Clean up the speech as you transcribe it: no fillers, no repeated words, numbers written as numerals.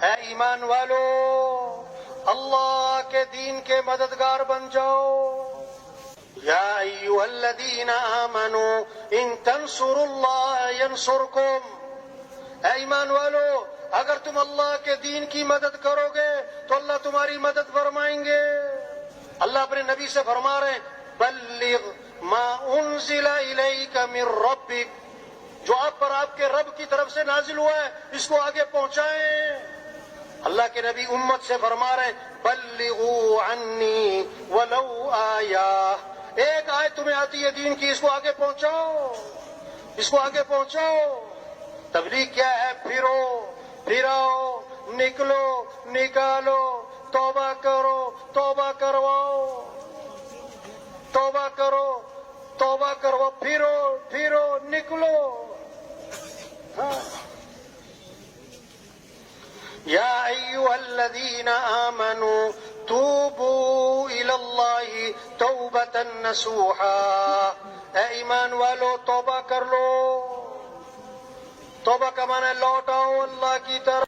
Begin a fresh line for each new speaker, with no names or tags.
اے ایمان والو، اللہ کے دین کے مددگار بن جاؤ۔ یا ایھا الذین آمنوا ان تنصروا اللہ ینصرکم، اے ایمان والو، اگر تم اللہ کے دین کی مدد کرو گے تو اللہ تمہاری مدد فرمائیں گے۔ اللہ اپنے نبی سے فرما رہے ہیں بلغ ما انزل الیک من ربک، جو آپ پر آپ کے رب کی طرف سے نازل ہوا ہے اس کو آگے پہنچائیں۔ اللہ کے نبی امت سے فرما رہے ہیں بلغوا عنی ولو آیہ، ایک آیت تمہیں آتی ہے دین کی، اس کو آگے پہنچاؤ، اس کو آگے پہنچاؤ۔ تبلیغ کیا ہے؟ پھرو پھراؤ، نکلو نکالو، توبہ کرو، توبہ کرواؤ، توبہ کرو، توبہ کرو، پھرو پھرو، نکلو۔ یا ایھا الذین آمنوا توبوا الی اللہ توبۃ نصوحا، اے ایمان والو توبہ کر لو۔ توبہ کا معنی ہے لوٹ آؤ اللہ کی طرف۔